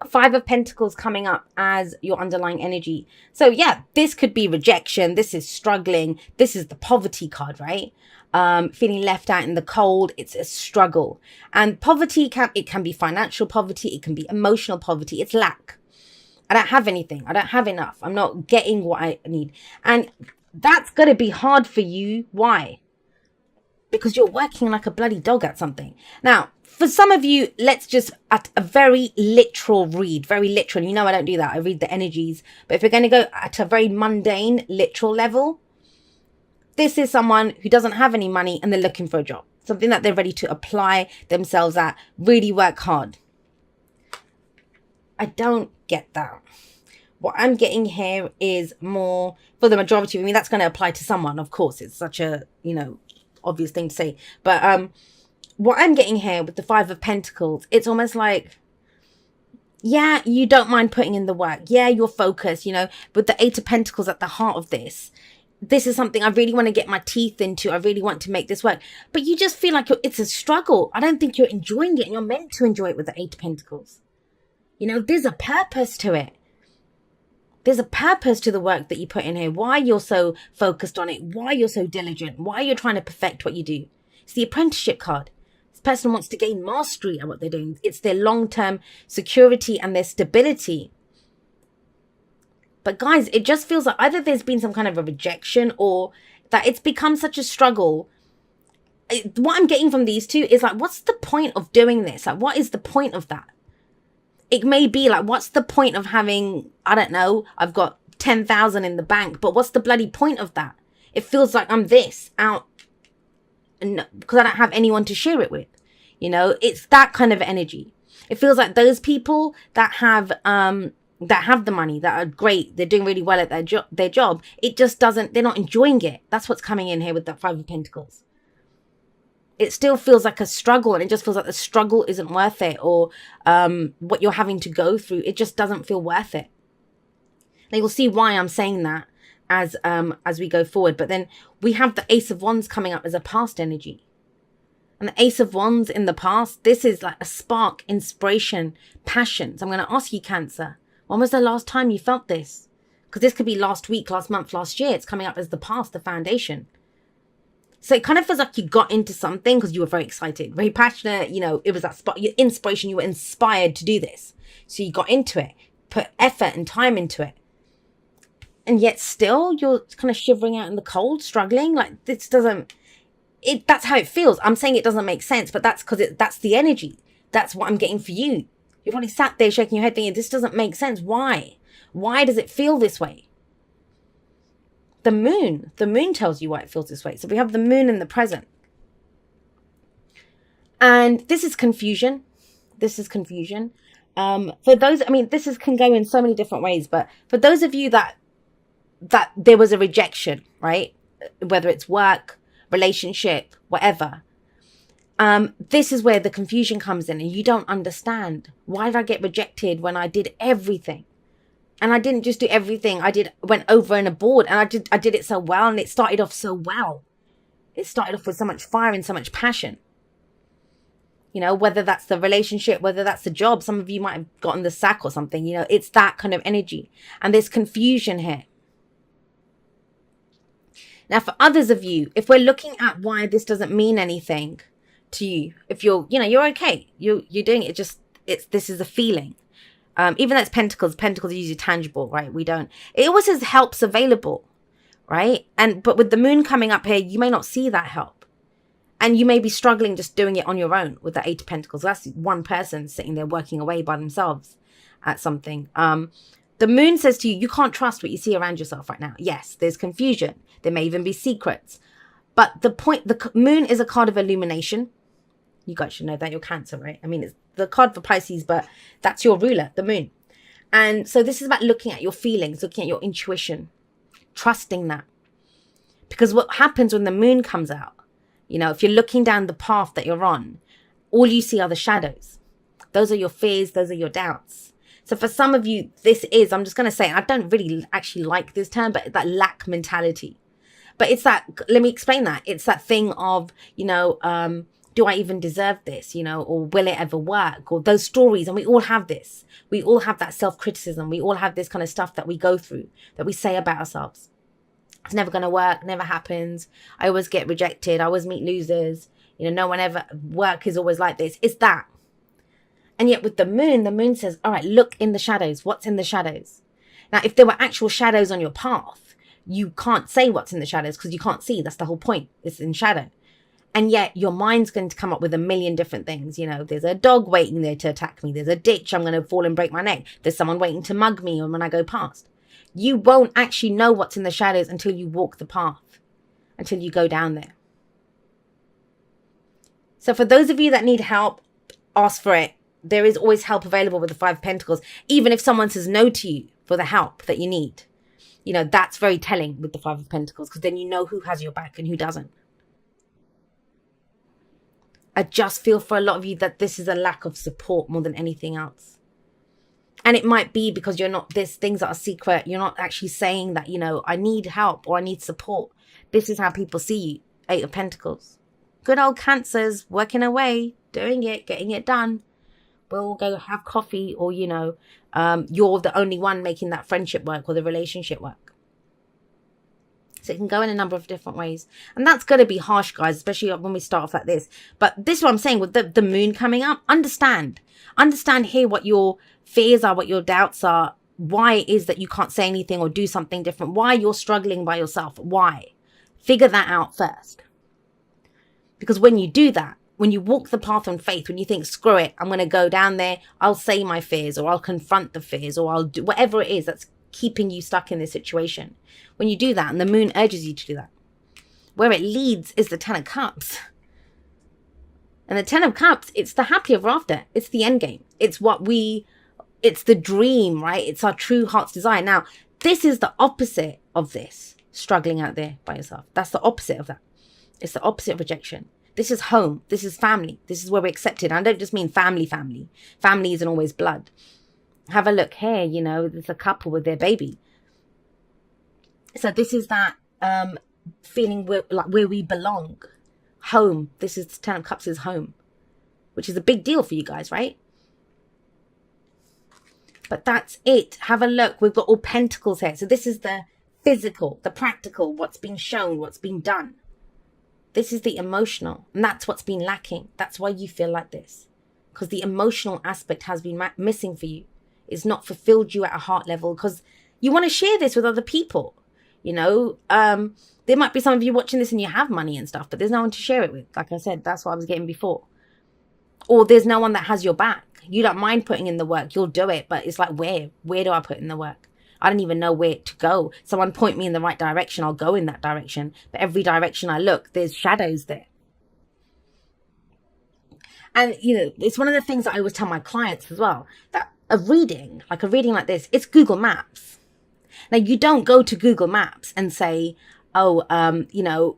Five of Pentacles coming up as your underlying energy. So yeah, this could be rejection. This is struggling. This is the poverty card, right? Feeling left out in the cold. It's a struggle. And poverty can be financial poverty. It can be emotional poverty. It's lack. I don't have anything. I don't have enough. I'm not getting what I need. And that's going to be hard for you. Why? Because you're working like a bloody dog at something. Now, for some of you, let's just at a very literal read, very literal. You know, I don't do that. I read the energies. But if you're going to go at a very mundane, literal level, this is someone who doesn't have any money and they're looking for a job. Something that they're ready to apply themselves at, really work hard. I don't get that. What I'm getting here is more, for the majority of me, that's going to apply to someone, of course. It's such a, obvious thing to say. But what I'm getting here with the Five of Pentacles, it's almost like, yeah, you don't mind putting in the work. Yeah, you're focused, with the Eight of Pentacles at the heart of this. This is something I really want to get my teeth into. I really want to make this work. But you just feel like it's a struggle. I don't think you're enjoying it. And you're meant to enjoy it with the Eight of Pentacles. There's a purpose to it. There's a purpose to the work that you put in here. Why you're so focused on it. Why you're so diligent. Why you're trying to perfect what you do. It's the apprenticeship card. This person wants to gain mastery at what they're doing. It's their long-term security and their stability. But guys, it just feels like either there's been some kind of a rejection or that it's become such a struggle. What I'm getting from these two is like, what's the point of doing this? Like, what is the point of that? It may be like, what's the point of having, I don't know, I've got 10,000 in the bank, but what's the bloody point of that? It feels like I'm this out because I don't have anyone to share it with. It's that kind of energy. It feels like those people that have the money, that are great, they're doing really well at their job. It just doesn't, they're not enjoying it. That's what's coming in here with that Five of Pentacles. It still feels like a struggle, and it just feels like the struggle isn't worth it, or what you're having to go through, it just doesn't feel worth it. Now you'll see why I'm saying that as we go forward. But then we have the Ace of Wands coming up as a past energy. And the Ace of Wands in the past, this is like a spark, inspiration, passion. So I'm going to ask you, Cancer, when was the last time you felt this? Because this could be last week, last month, last year. It's coming up as the past, the foundation. So it kind of feels like you got into something because you were very excited, very passionate. It was that spot, your inspiration. You were inspired to do this. So you got into it, put effort and time into it. And yet still you're kind of shivering out in the cold, struggling. Like this that's how it feels. I'm saying it doesn't make sense, but that's because that's the energy. That's what I'm getting for you. You've probably sat there shaking your head thinking, this doesn't make sense. Why? Why does it feel this way? The moon tells you why it feels this way. So we have the moon in the present. And this is confusion. For those, this can go in so many different ways, but for those of you that there was a rejection, right? Whether it's work, relationship, whatever. This is where the confusion comes in, and you don't understand. Why did I get rejected when I did everything? And I didn't just do everything. Went over and aboard, and I did it so well, and it started off so well. It started off with so much fire and so much passion. Whether that's the relationship, whether that's the job, some of you might have gotten the sack or something, it's that kind of energy. And there's confusion here. Now, for others of you, if we're looking at why this doesn't mean anything to you, if you're okay, you're doing it, this is a feeling. Even though it's pentacles are usually tangible, right? It always says help's available, right? But with the moon coming up here, you may not see that help. And you may be struggling just doing it on your own with the Eight of Pentacles. That's one person sitting there working away by themselves at something. The moon says to you, you can't trust what you see around yourself right now. Yes, there's confusion. There may even be secrets. But the moon is a card of illumination. You guys should know that, you're Cancer, right? It's the card for Pisces, but that's your ruler, the moon. And so this is about looking at your feelings, looking at your intuition, trusting that. Because what happens when the moon comes out, if you're looking down the path that you're on, all you see are the shadows. Those are your fears, those are your doubts. So for some of you, I'm just going to say, I don't really actually like this term, but that lack mentality. But it's that, let me explain that. It's that thing of, do I even deserve this, or will it ever work, or those stories. And we all have this. We all have that self-criticism. We all have this kind of stuff that we go through, that we say about ourselves. It's never going to work, never happens. I always get rejected. I always meet losers. No one ever, work is always like this. It's that. And yet with the moon says, all right, look in the shadows. What's in the shadows? Now, if there were actual shadows on your path, you can't say what's in the shadows because you can't see. That's the whole point. It's in shadow. And yet your mind's going to come up with a million different things. There's a dog waiting there to attack me. There's a ditch. I'm going to fall and break my neck. There's someone waiting to mug me when I go past. You won't actually know what's in the shadows until you walk the path, until you go down there. So for those of you that need help, ask for it. There is always help available with the Five of Pentacles. Even if someone says no to you for the help that you need, that's very telling with the Five of Pentacles, because then you know who has your back and who doesn't. I just feel for a lot of you that this is a lack of support more than anything else. And it might be because there's things that are secret. You're not actually saying that, I need help or I need support. This is how people see you. Eight of Pentacles. Good old Cancers, working away, doing it, getting it done. We'll go have coffee, or, you're the only one making that friendship work or the relationship work. So it can go in a number of different ways. And that's going to be harsh, guys, especially when we start off like this. But this is what I'm saying with the moon coming up. Understand here what your fears are, what your doubts are, why it is that you can't say anything or do something different, why you're struggling by yourself, why. Figure that out first. Because when you do that, when you walk the path on faith, when you think, screw it, I'm going to go down there, I'll say my fears, or I'll confront the fears, or I'll do whatever it is that's keeping you stuck in this situation. When you do that, and the moon urges you to do that, where it leads is the Ten of Cups. And the Ten of Cups, it's the happily ever after. It's the end game. It's the dream, right? It's our true heart's desire. Now, this is the opposite of this, struggling out there by yourself. That's the opposite of that. It's the opposite of rejection. This is home. This is family. This is where we're accepted. I don't just mean family. Family isn't always blood. Have a look here, there's a couple with their baby. So this is that feeling where we belong. Home. This is Ten of Cups is home, which is a big deal for you guys, right? But that's it. Have a look. We've got all pentacles here. So this is the physical, the practical, what's been shown, what's been done. This is the emotional, and that's what's been lacking. That's why you feel like this, because the emotional aspect has been missing for you. It's not fulfilled you at a heart level, because you want to share this with other people. There might be some of you watching this and you have money and stuff, but there's no one to share it with. Like I said, that's what I was getting before. Or there's no one that has your back. You don't mind putting in the work. You'll do it, but it's like, where do I put in the work? I don't even know where to go. Someone point me in the right direction. I'll go in that direction. But every direction I look, there's shadows there. And, it's one of the things that I always tell my clients as well, that a reading like this, it's Google Maps. Now, you don't go to Google Maps and say, where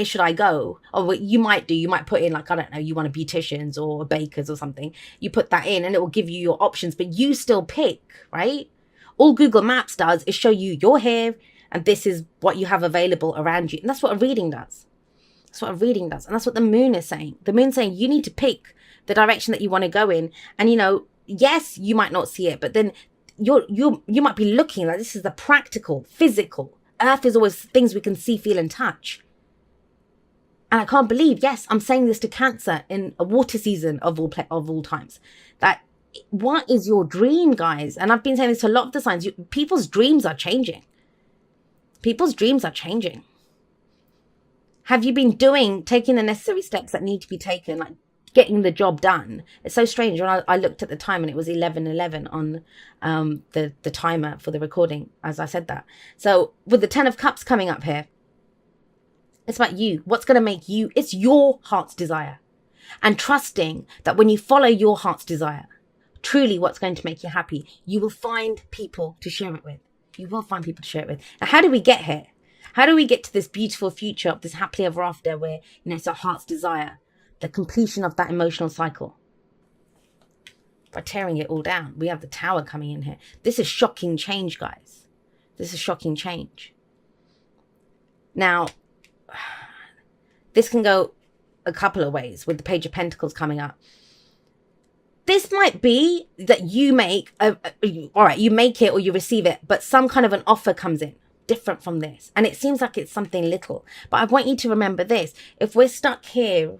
should I go? Or what you might put in, like, I don't know, you want a beautician's or a baker's or something. You put that in and it will give you your options, but you still pick, right? All Google Maps does is show you your hair, and this is what you have available around you. And that's what a reading does. That's what a reading does. And that's what the moon is saying. The moon's saying you need to pick the direction that you want to go in. And, yes, you might not see it, but then you might be looking like this is the practical, physical. Earth is always things we can see, feel, and touch. And I can't believe, yes, I'm saying this to Cancer in a water season of all times, that what is your dream, guys? And I've been saying this to a lot of the signs. People's dreams are changing. People's dreams are changing. Have you been taking the necessary steps that need to be taken, like getting the job done? It's so strange. When I looked at the time and it was 11:11 on the timer for the recording, as I said that. So with the Ten of Cups coming up here, it's about you. What's going to make you, it's your heart's desire. And trusting that when you follow your heart's desire, truly what's going to make you happy, you will find people to share it with. You will find people to share it with. Now, how do we get here? How do we get to this beautiful future of this happily ever after where, it's our heart's desire, the completion of that emotional cycle? By tearing it all down. We have the Tower coming in here. This is shocking change, guys. This is shocking change. Now, this can go a couple of ways with the Page of Pentacles coming up. This might be that you make, all right, you make it or you receive it, but some kind of an offer comes in different from this. And it seems like it's something little. But I want you to remember this. If we're stuck here,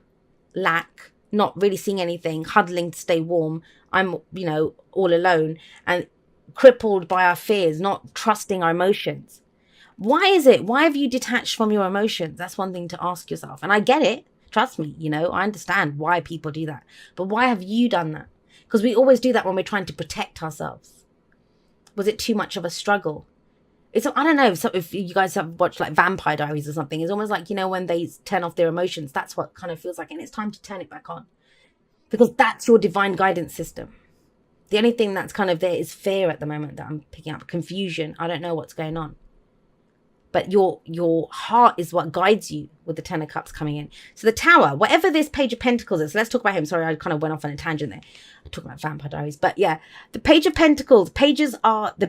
lack, not really seeing anything, huddling to stay warm, I'm, all alone and crippled by our fears, not trusting our emotions. Why is it? Why have you detached from your emotions? That's one thing to ask yourself. And I get it. Trust me, I understand why people do that. But why have you done that? Because we always do that when we're trying to protect ourselves. Was it too much of a struggle? I don't know, so if you guys have watched like Vampire Diaries or something, it's almost like, when they turn off their emotions, that's what kind of feels like. And it's time to turn it back on. Because that's your divine guidance system. The only thing that's kind of there is fear at the moment that I'm picking up. Confusion. I don't know what's going on. But your heart is what guides you with the Ten of Cups coming in. So the Tower, whatever this Page of Pentacles is, let's talk about him. Sorry, I kind of went off on a tangent there. I talked about Vampire Diaries. But yeah, the Page of Pentacles, pages are the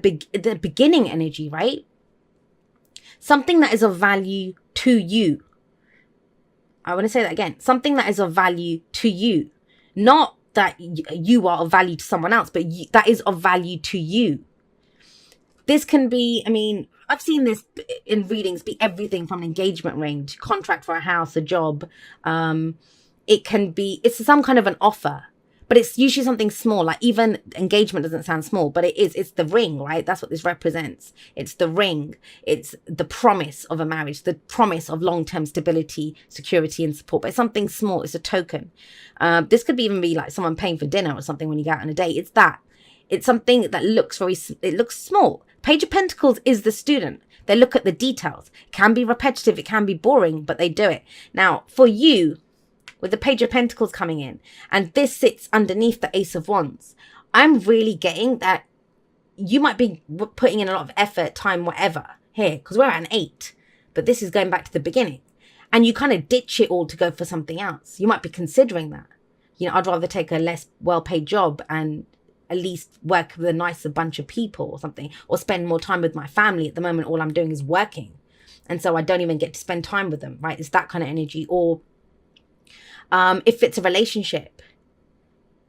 beginning energy, right? Something that is of value to you. I want to say that again. Something that is of value to you. Not that you are of value to someone else, but that is of value to you. This can be, I've seen this in readings be everything from an engagement ring to contract for a house, a job. It's some kind of an offer, but it's usually something small. Like even engagement doesn't sound small, but it's the ring, right? That's what this represents. It's the ring. It's the promise of a marriage, the promise of long-term stability, security, and support. But it's something small. It's a token. This could even be like someone paying for dinner or something when you go out on a date. It's that. It's something that looks small. Page of Pentacles is the student. They look at the details. It can be repetitive. It can be boring, but they do it. Now, for you, with the Page of Pentacles coming in, and this sits underneath the Ace of Wands, I'm really getting that you might be putting in a lot of effort, time, whatever, here, because we're at an 8. But this is going back to the beginning. And you kind of ditch it all to go for something else. You might be considering that. I'd rather take a less well-paid job and at least work with a nicer bunch of people or something, or spend more time with my family. At the moment, all I'm doing is working. And so I don't even get to spend time with them, right? It's that kind of energy. Or if it's a relationship,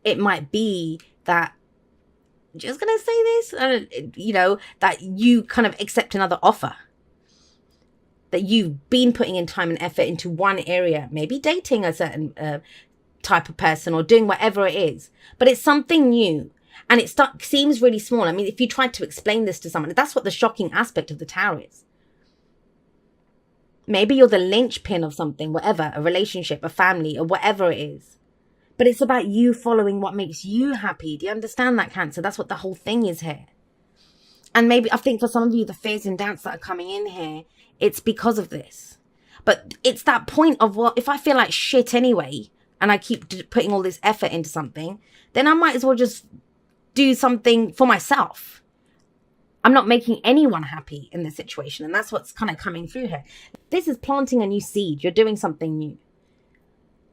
it might be that, just going to say this, that you kind of accept another offer. That you've been putting in time and effort into one area, maybe dating a certain type of person or doing whatever it is. But it's something new. And it seems really small. If you tried to explain this to someone, that's what the shocking aspect of the Tower is. Maybe you're the linchpin of something, whatever, a relationship, a family, or whatever it is. But it's about you following what makes you happy. Do you understand that, Cancer? That's what the whole thing is here. And maybe I think for some of you, the fears and doubts that are coming in here, it's because of this. But it's that point of, well, if I feel like shit anyway, and I keep putting all this effort into something, then I might as well just do something for myself. I'm not making anyone happy in this situation. And that's what's kind of coming through here. This is planting a new seed. You're doing something new.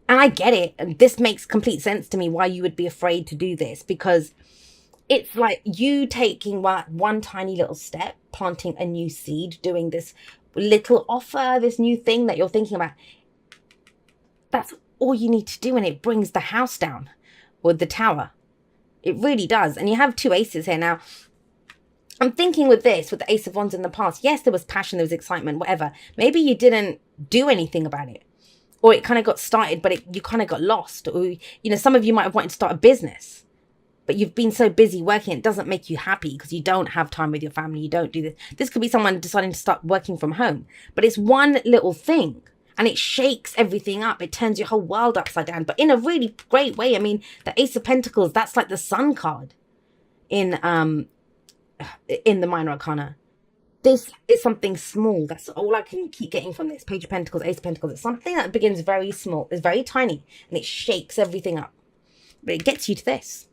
And I get it. And this makes complete sense to me why you would be afraid to do this. Because it's like you taking one tiny little step, planting a new seed, doing this little offer, this new thing that you're thinking about. That's all you need to do. And it brings the house down with the Tower. It really does. And you have 2 aces here. Now, I'm thinking with this, with the Ace of Wands in the past, yes, there was passion, there was excitement, whatever. Maybe you didn't do anything about it. Or it kind of got started, but you kind of got lost. Or, some of you might have wanted to start a business. But you've been so busy working, it doesn't make you happy because you don't have time with your family. You don't do this. This could be someone deciding to start working from home. But it's one little thing. And it shakes everything up. It turns your whole world upside down. But in a really great way. The Ace of Pentacles, that's like the Sun card in the Minor Arcana. This is something small. That's all I can keep getting from this. Page of Pentacles, Ace of Pentacles. It's something that begins very small. It's very tiny. And it shakes everything up. But it gets you to this.